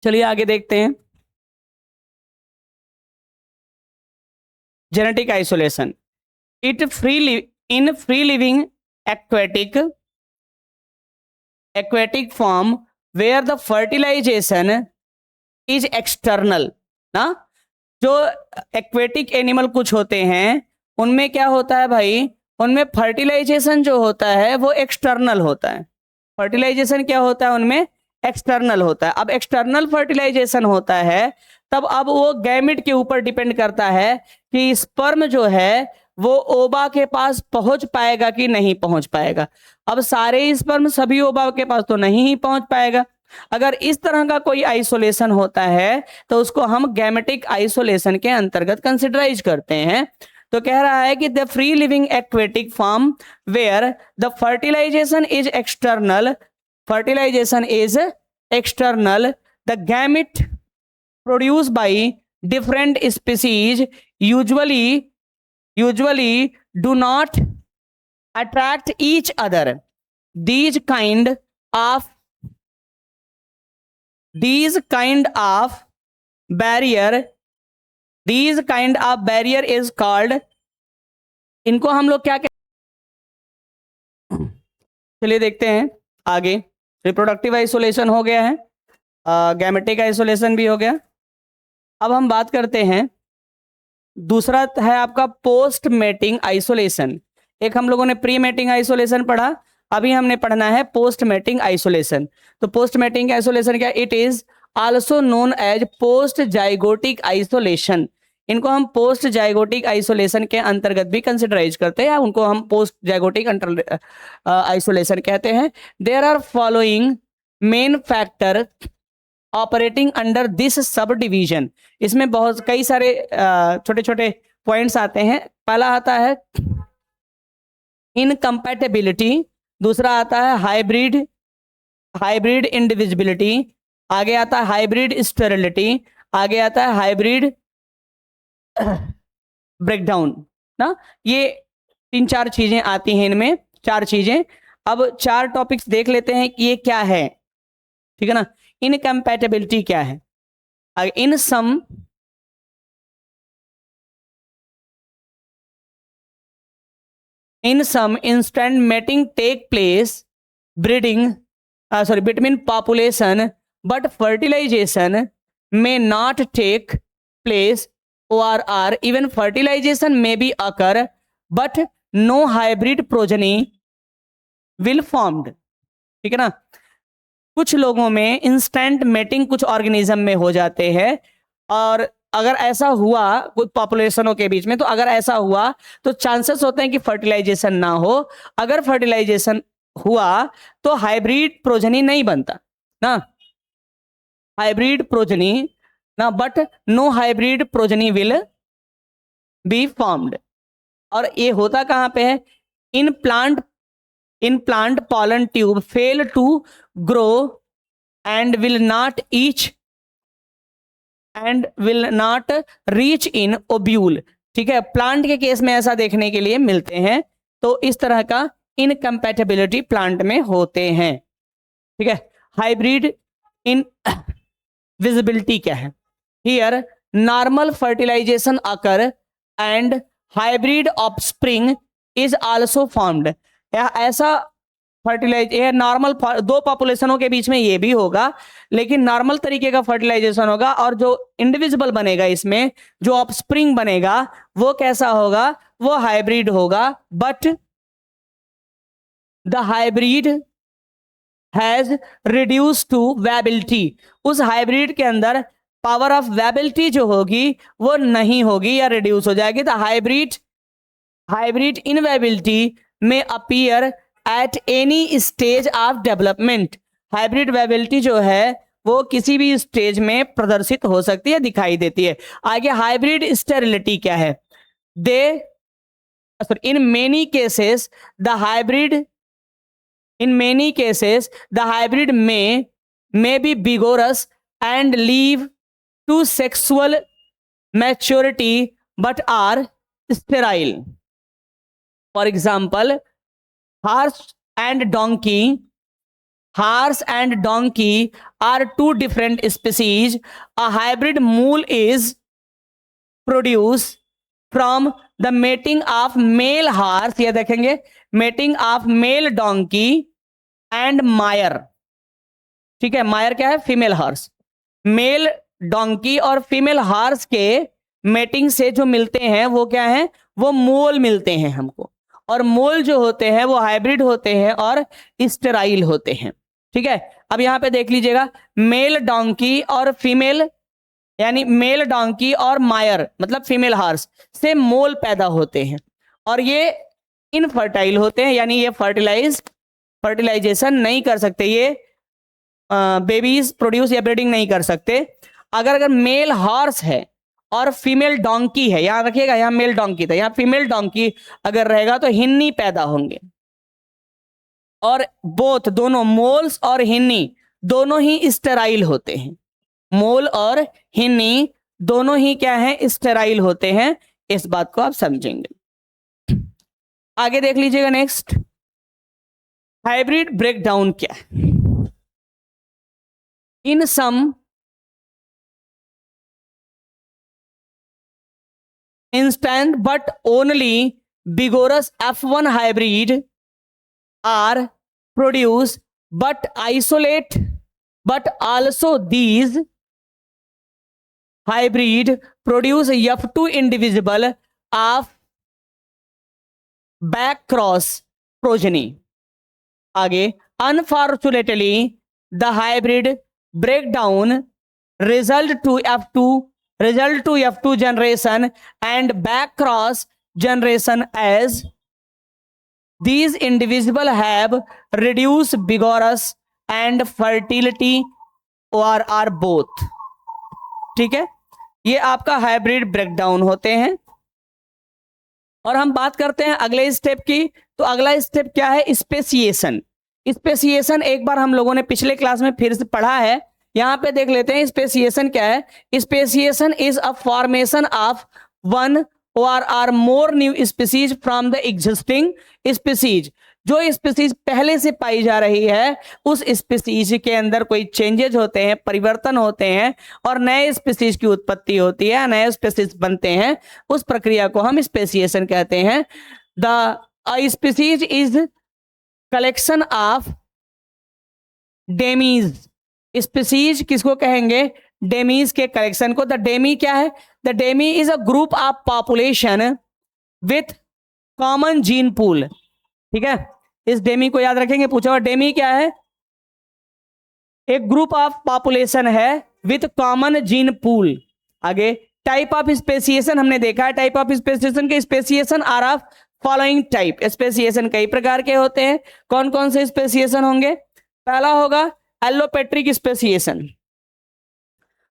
चलिए आगे देखते हैं। Genetic isolation in free living aquatic form where the fertilization is external ना। जो एक्वेटिक एनिमल कुछ होते हैं उनमें क्या होता है भाई, उनमें फर्टिलाइजेशन जो होता है वो एक्सटर्नल होता है। फर्टिलाइजेशन क्या होता है उनमें, एक्सटर्नल होता है। अब एक्सटर्नल फर्टिलाइजेशन होता है तब अब वो गैमेट के ऊपर डिपेंड करता है कि स्पर्म जो है वो ओवा के पास पहुंच पाएगा कि नहीं पहुंच पाएगा। अब सारे स्पर्म सभी ओवा के पास तो नहीं ही पहुंच पाएगा। अगर इस तरह का कोई आइसोलेशन होता है तो उसको हम गैमेटिक आइसोलेशन के अंतर्गत कंसिडराइज करते हैं। तो कह रहा है कि the free living aquatic form where the fertilisation is external the gamete produced by different species usually do not attract each other. These kind of barrier is called, इनको हम लोग क्या चलिए देखते हैं आगे। रिप्रोडक्टिव आइसोलेशन हो गया है, गैमेटिक आइसोलेशन भी हो गया। अब हम बात करते हैं, दूसरा है आपका पोस्ट मेटिंग आइसोलेशन। एक हम लोगों ने प्री मेटिंग आइसोलेशन पढ़ा, अभी हमने पढ़ना है पोस्ट मेटिंग आइसोलेशन। तो पोस्ट मेटिंग आइसोलेशन क्या, it is also known as post zygotic isolation. इनको हम पोस्ट जाइगोटिक आइसोलेशन के अंतर्गत भी कंसिडराइज करते हैं, या उनको हम पोस्ट जाइगोटिक आइसोलेशन कहते हैं। There are following main factor operating under this sub division. इसमें बहुत कई सारे छोटे छोटे पॉइंट्स आते हैं। पहला आता है इनकम्पैटिबिलिटी, दूसरा आता है हाइब्रिड इंडिविजिबिलिटी, आगे आता है हाइब्रिड स्टेरिलिटी, आगे आता है हाइब्रिड ब्रेकडाउन ना। ये 3-4 चीजें आती हैं, इनमें 4 चीजें। अब 4 टॉपिक्स देख लेते हैं कि ये क्या है, ठीक है ना। इनकम्पैटिबिलिटी क्या है, इन सम instant mating take place between population, but fertilization may not take place, or even fertilization may be occur but no hybrid progeny will formed, ठीक है ना। कुछ लोगों में इंस्टेंट मेटिंग कुछ ऑर्गेनिज्म में हो जाते हैं, और अगर ऐसा हुआ कुछ पॉपुलेशनों के बीच में, तो अगर ऐसा हुआ तो चांसेस होते हैं कि फर्टिलाइजेशन ना हो। अगर फर्टिलाइजेशन हुआ तो हाइब्रिड प्रोजनी नहीं बनता ना, हाइब्रिड प्रोजनी ना, but no hybrid progeny will be formed. और ये होता कहां पे है, इन plant pollen tube fail to grow and will not reach in ovule, ठीक है। प्लांट के केस में ऐसा देखने के लिए मिलते हैं। तो इस तरह का इनकम्पैटिबिलिटी प्लांट में होते हैं, ठीक है। हाइब्रिड इन विजिबिलिटी क्या है, here normal fertilisation occur and hybrid offspring is also formed. ऐसा फर्टिलाइज नॉर्मल 2 पॉपुलेशनों के बीच में ये भी होगा, लेकिन नॉर्मल तरीके का फर्टिलाइजेशन होगा, और जो इंडिविजिबल बनेगा इसमें, जो ऑफस्प्रिंग बनेगा वो कैसा होगा, वो हाइब्रिड होगा। But the hybrid has reduce to viability, उस हाइब्रिड के अंदर पावर ऑफ वेबिलिटी जो होगी वो नहीं होगी या रिड्यूस हो जाएगी। द हाइब्रिड इनवेबिलिटी में appear at any stage of development. Hybrid viability जो है वो किसी भी स्टेज में प्रदर्शित हो सकती है, दिखाई देती है। आगे हाइब्रिड स्टेरिलिटी क्या है, in many cases the hybrid may be vigorous and live to sexual maturity but are sterile. For example, horse and donkey horse and donkey are two different species. A hybrid mule is produced from the mating of male horse, ये देखेंगे, mating of male donkey and mare. ठीक है, मायर क्या है? Female horse. Mail donkey और female horse के mating से जो मिलते हैं वो क्या है? वो मोल मिलते हैं हमको। और मोल जो होते हैं वो हाइब्रिड होते हैं और स्टेराइल होते हैं। ठीक है, अब यहां पे देख लीजिएगा, मेल डोंकी और फीमेल, यानी मेल डोंकी और मायर मतलब फीमेल हॉर्स से मोल पैदा होते हैं और ये इनफर्टाइल होते हैं, यानी ये फर्टिलाइजेशन नहीं कर सकते, ये बेबीज प्रोड्यूस या ब्रीडिंग नहीं कर सकते। अगर मेल हॉर्स है और फीमेल डोंकी है, यहां रखिएगा, यहां मेल डोंकी था, यहां फीमेल डोंकी अगर रहेगा तो हिन्नी पैदा होंगे। और बोथ, दोनों मोल्स और हिन्नी दोनों ही स्टेराइल होते हैं। मोल और हिन्नी दोनों ही क्या है? स्टेराइल होते हैं। इस बात को आप समझेंगे। आगे देख लीजिएगा, नेक्स्ट हाइब्रिड ब्रेकडाउन क्या है? In some instant, but only vigorous F1 hybrid are produced, but isolate, but also these hybrid produce F2 indivisible of back cross progeny. आगे, unfortunately the hybrid breakdown result to F2 generation and back cross generation, as these individuals have reduced vigorous and fertility or are both. ठीक है, ये आपका hybrid breakdown होते हैं। और हम बात करते हैं अगले स्टेप की। तो अगला स्टेप क्या है? स्पेसिएशन। स्पेसिएशन एक बार हम लोगों ने पिछले क्लास में फिर से पढ़ा है, यहां पे देख लेते हैं स्पेसिएशन क्या है। Speciation is a formation of one और or more new species from the existing species. जो स्पीसीज पहले से पाई जा रही है उस स्पीसीज के अंदर कोई चेंजेज होते हैं, परिवर्तन होते हैं और नए स्पीसीज की उत्पत्ति होती है, नए स्पीसीज बनते हैं, उस प्रक्रिया को हम स्पेसिएशन कहते हैं। The species is collection of demes. Species किसको कहेंगे? डेमीज के कलेक्शन को। द डेमी क्या है? The Demi is a group of population with common gene pool. ठीक है, इस डेमी को याद रखेंगे, पूछा हुआ डेमी क्या है? एक ग्रुप ऑफ पॉपुलेशन है विथ कॉमन जीन पूल। आगे, टाइप ऑफ स्पेसिएशन हमने देखा है। टाइप ऑफ स्पेसिएशन के speciation are of following type. Speciation कई प्रकार के होते हैं। कौन कौन से स्पेसिएशन होंगे? पहला होगा एलोपेट्रिक स्पेसिएशन,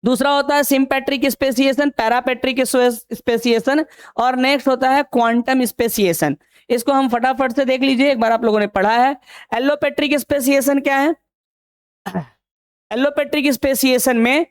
दूसरा होता है सिंपेट्रिक स्पेसिएशन, पैरापेट्रिक स्पेसिएशन और नेक्स्ट होता है क्वांटम स्पेसिएशन। इसको हम फटाफट से देख लीजिए, एक बार आप लोगों ने पढ़ा है। एलोपेट्रिक स्पेसिएशन क्या है? एलोपेट्रिक स्पेसिएशन में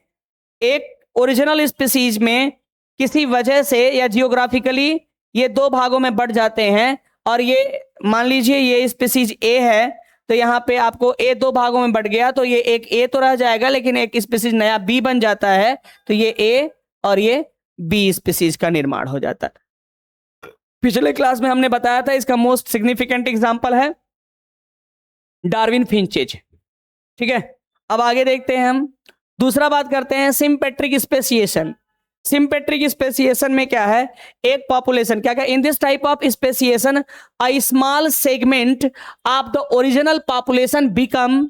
एक ओरिजिनल स्पीसीज में किसी वजह से या जियोग्राफिकली ये दो भागों में बढ़ जाते हैं और ये मान लीजिए ये स्पीसीज ए है, तो यहाँ पे आपको ए दो भागों में बढ़ गया तो ये एक ए तो रह जाएगा लेकिन एक स्पीसीज नया बी बन जाता है, तो ये ए और ये बी स्पीसीज का निर्माण हो जाता है। पिछले क्लास में हमने बताया था, इसका मोस्ट सिग्निफिकेंट एग्जांपल है डार्विन फिंचेज। ठीक है, अब आगे देखते हैं हम दूसरा बात करते हैं सिंपेट्रिक स्पेसिएशन। सिंपेट्रिक स्पेसिएशन में क्या है? एक पॉपुलेशन क्या? In this type of speciation a small segment of the original population become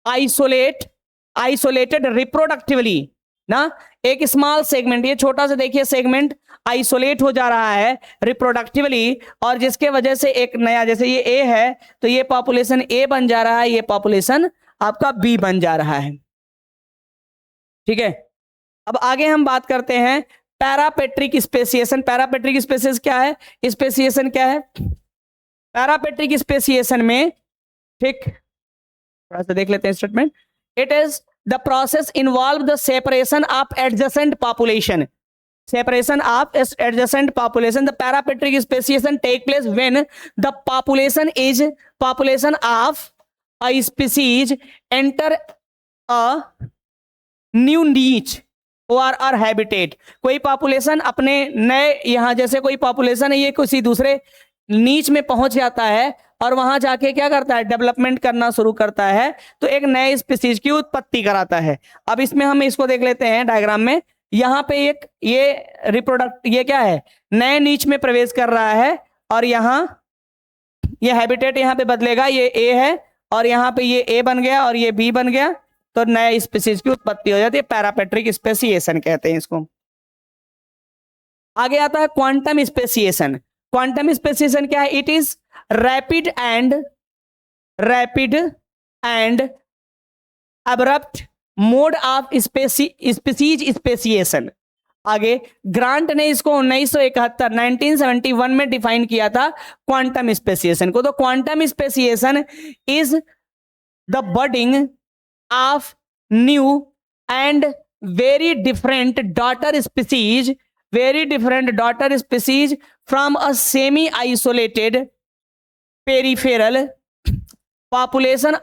isolated reproductively ना। एक स्मॉल सेगमेंट, ये छोटा सा देखिए सेगमेंट आइसोलेट हो जा रहा है रिप्रोडक्टिवली, और जिसके वजह से एक नया, जैसे ये ए है तो ये पॉपुलेशन ए बन जा रहा है, ये पॉपुलेशन आपका बी बन जा रहा है। ठीक है, अब आगे हम बात करते हैं पैरापेट्रिक स्पेसिएशन। पैरापेट्रिक स्पेसिएशन क्या है? स्पेसिएशन क्या है? पैरापेट्रिक स्पेसिएशन में, ठीक, थोड़ा सा देख लेते हैं statement. It is the process involve the separation of adjacent population. Separation of adjacent population. The parapatric speciation take place when the population of a species enter a new niche और habitat, कोई population अपने नए, यहाँ जैसे कोई population है ये किसी दूसरे नीच में पहुंच जाता है और वहां जाके क्या करता है, डेवलपमेंट करना शुरू करता है, तो एक नए स्पीसीज की उत्पत्ति कराता है। अब इसमें हम इसको देख लेते हैं डायग्राम में। यहाँ पे एक ये रिप्रोडक्ट, ये क्या है, नए नीच में प्रवेश कर रहा है और यहाँ ये हैबिटेट यहाँ पे बदलेगा, ये ए है और यहाँ पे ये ए बन गया और ये बी बन गया, तो नए स्पीसीज की उत्पत्ति हो जाती है। पैरापेट्रिक स्पेसिएशन कहते हैं इसको। आगे आता है क्वांटम स्पेसिएशन। क्वांटम स्पेसिएशन क्या है? It is rapid and abrupt mode of species speciation. आगे ग्रांट ने इसको 1971 में डिफाइन किया था क्वांटम स्पेसिएशन को। तो quantum speciation is the budding of new and very different daughter species from a semi-isolated peripheral population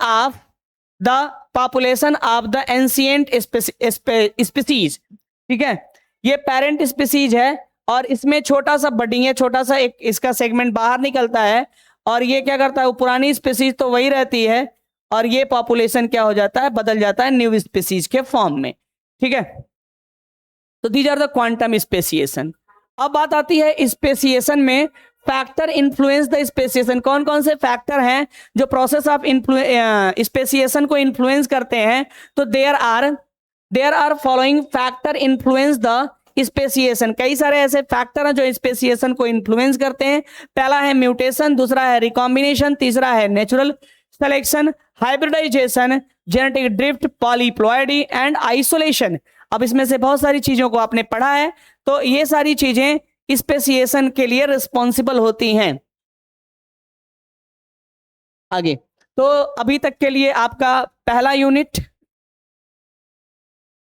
of the ancient species। ठीक है, ये पेरेंट स्पीसीज है और इसमें छोटा सा बडिंग है, छोटा सा एक इसका सेगमेंट बाहर निकलता है और ये क्या करता है, वो पुरानी स्पीसीज तो वही रहती है और ये पॉपुलेशन क्या हो जाता है, बदल जाता है न्यू स्पीसीज के फॉर्म में। ठीक है, तो these are the quantum speciation. अब बात आती है स्पेसिएशन में फैक्टर इन्फ्लुएंस द स्पेसिएशन। कौन कौन से फैक्टर हैं जो प्रोसेस ऑफ स्पेसिएशन को इन्फ्लुएंस करते हैं? तो there are following factor influence the speciation. कई सारे ऐसे फैक्टर हैं जो स्पेसिएशन को इन्फ्लुएंस करते हैं। पहला है म्यूटेशन, दूसरा है रिकॉम्बिनेशन, तीसरा है natural selection, hybridisation, genetic drift, polyploidy and isolation. अब इसमें से बहुत सारी चीजों को आपने पढ़ा है, तो ये सारी चीजें स्पेसिएशन के लिए रिस्पॉन्सिबल होती हैं। आगे तो अभी तक के लिए आपका पहला यूनिट,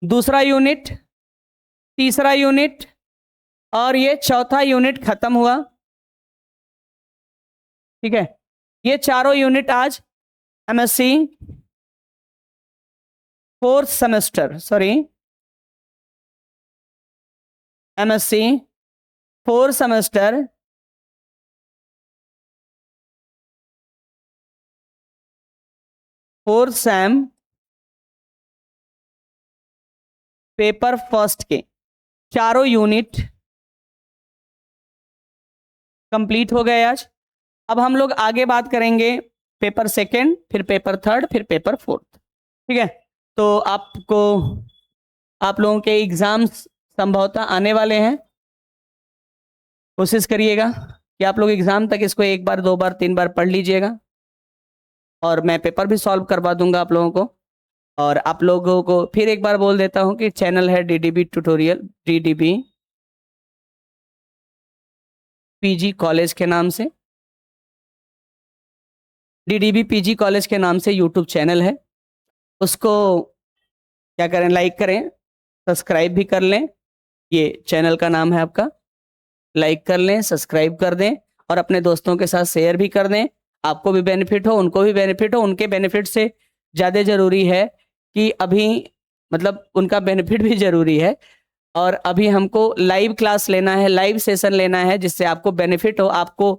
दूसरा यूनिट, तीसरा यूनिट और ये चौथा यूनिट खत्म हुआ। ठीक है, ये चारों यूनिट आज MSc fourth semester, MSc fourth semester fourth same paper first के चारों यूनिट कंप्लीट हो गए आज। अब हम लोग आगे बात करेंगे पेपर सेकंड, फिर पेपर थर्ड, फिर पेपर फोर्थ। ठीक है, तो आप लोगों के एग्जाम्स संभवतः आने वाले हैं। कोशिश करिएगा कि आप लोग एग्जाम तक इसको एक बार, दो बार, तीन बार पढ़ लीजिएगा और मैं पेपर भी सॉल्व करवा दूंगा आप लोगों को। और आप लोगों को फिर एक बार बोल देता हूं कि चैनल है DDB tutorial, DDB PG college के नाम से, डीडीबी पीजी कॉलेज के नाम से यूट्यूब चैनल है। उसको क्या करें, लाइक करें, सब्सक्राइब भी कर लें। ये चैनल का नाम है आपका, लाइक कर लें, सब्सक्राइब कर दें और अपने दोस्तों के साथ शेयर भी कर दें। आपको भी बेनिफिट हो, उनको भी बेनिफिट हो। उनके बेनिफिट से ज़्यादा ज़रूरी है कि अभी मतलब उनका बेनिफिट भी ज़रूरी है और अभी हमको लाइव क्लास लेना है, लाइव सेशन लेना है, जिससे आपको बेनिफिट हो, आपको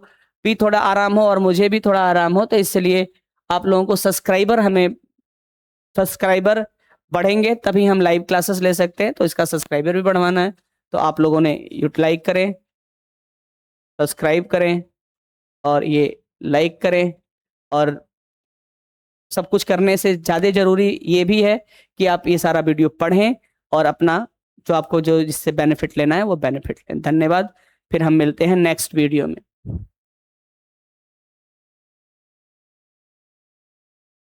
भी थोड़ा आराम हो और मुझे भी थोड़ा आराम हो। तो इसलिए आप लोगों को सब्सक्राइबर बढ़ेंगे तभी हम लाइव क्लासेस ले सकते हैं। तो इसका सब्सक्राइबर भी बढ़वाना है, तो आप लोगों ने यूटिलाइज करें, सब्सक्राइब करें और ये लाइक करें। और सब कुछ करने से ज़्यादा ज़रूरी ये भी है कि आप ये सारा वीडियो पढ़ें और अपना जो आपको जो जिससे बेनिफिट लेना है वो बेनिफिट लें। धन्यवाद, फिर हम मिलते हैं नेक्स्ट वीडियो में।